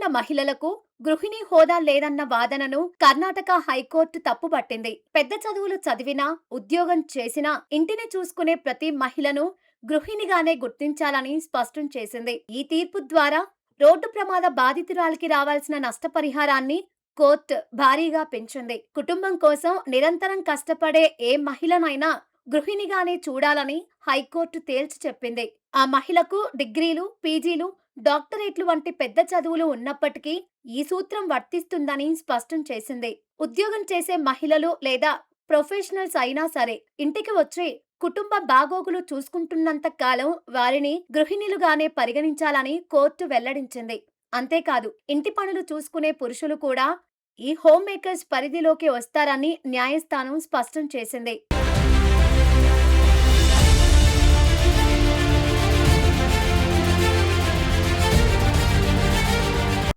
చదువుకున్న మహిళలకు గృహిణి హోదా లేదన్న వాదనను కర్ణాటక హైకోర్టు తప్పుపట్టింది. పెద్ద చదువులు చదివినా, ఉద్యోగం చేసినా ఇంటిని చూసుకునే ప్రతి మహిళను గృహిణిగానే గుర్తించాలని స్పష్టం చేసింది. ఈ తీర్పు ద్వారా రోడ్డు ప్రమాద బాధితురాలికి రావాల్సిన నష్టపరిహారాన్ని కోర్టు భారీగా పెంచింది. కుటుంబం కోసం నిరంతరం కష్టపడే ఏ మహిళనైనా గృహిణిగానే చూడాలని హైకోర్టు తేల్చి చెప్పింది. ఆ మహిళకు డిగ్రీలు, పీజీలు, డాక్టరేట్లు వంటి పెద్ద చదువులు ఉన్నప్పటికీ ఈ సూత్రం వర్తిస్తుందని స్పష్టం చేసింది. ఉద్యోగం చేసే మహిళలు లేదా ప్రొఫెషనల్స్ అయినా సరే ఇంటికి వచ్చి కుటుంబ బాగోగులు చూసుకుంటున్నంత కాలం వారిని గృహిణులుగానే పరిగణించాలని కోర్టు వెల్లడించింది. అంతేకాదు, ఇంటి పనులు చూసుకునే పురుషులు కూడా ఈ హోమ్ మేకర్స్ పరిధిలోకి వస్తారని న్యాయస్థానం స్పష్టం చేసింది.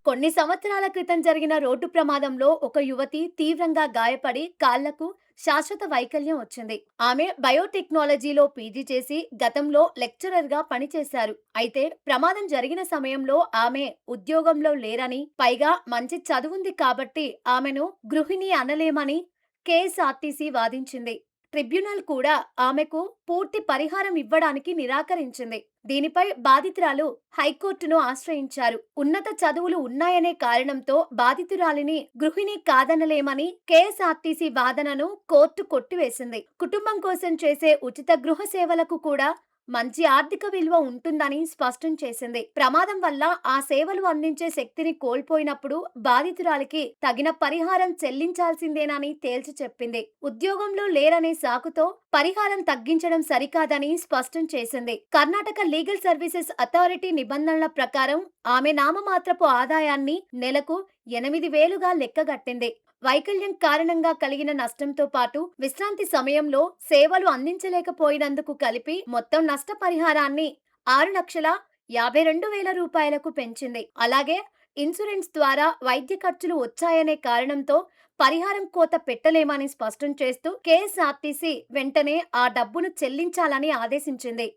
కొన్ని సంవత్సరాల క్రితం జరిగిన రోడ్డు ప్రమాదంలో ఒక యువతి తీవ్రంగా గాయపడి కాళ్లకు శాశ్వత వైకల్యం వచ్చింది. ఆమె బయోటెక్నాలజీలో పీజీ చేసి గతంలో లెక్చరర్ గా పనిచేశారు. అయితే ప్రమాదం జరిగిన సమయంలో ఆమె ఉద్యోగంలో లేరని, పైగా మంచి చదువుంది కాబట్టి ఆమెను గృహిణి అనలేమని కేఎస్ఆర్టీసీ వాదించింది. ట్రిబ్యునల్ కూడా ఆమెకు పూర్తి పరిహారం ఇవ్వడానికి నిరాకరించింది. దీనిపై బాధితురాలు హైకోర్టును ఆశ్రయించారు. ఉన్నత చదువులు ఉన్నాయనే కారణంతో బాధితురాలిని గృహిణి కాదనలేమని కేఎస్ఆర్టీసీ వాదనను కోర్టు కొట్టివేసింది. కుటుంబం కోసం చేసే ఉచిత గృహ సేవలకు కూడా మంచి ఆర్థిక విలువ ఉంటుందని స్పష్టం చేసింది. ప్రమాదం వల్ల ఆ సేవలు అందించే శక్తిని కోల్పోయినప్పుడు బాధితురాలికి తగిన పరిహారం చెల్లించాల్సిందేనని తేల్చి చెప్పింది. ఉద్యోగంలో లేరనే సాకుతో పరిహారం తగ్గించడం సరికాదని స్పష్టం చేసింది. కర్ణాటక లీగల్ సర్వీసెస్ అథారిటీ నిబంధనల ప్రకారం ఆమె నామమాత్రపు ఆదాయాన్ని నెలకు 8,000గా లెక్కగట్టింది. వైకల్యం కారణంగా కలిగిన నష్టంతో పాటు విశ్రాంతి సమయంలో సేవలు అందించలేకపోయినందుకు కలిపి మొత్తం నష్టపరిహారాన్ని 6,52,000 రూపాయలకు పెంచింది. అలాగే ఇన్సూరెన్స్ ద్వారా వైద్య ఖర్చులు వచ్చాయనే కారణంతో పరిహారం కోత పెట్టలేమని స్పష్టం చేస్తూ కేఎస్ఆర్టీసీ వెంటనే ఆ డబ్బును చెల్లించాలని ఆదేశించింది.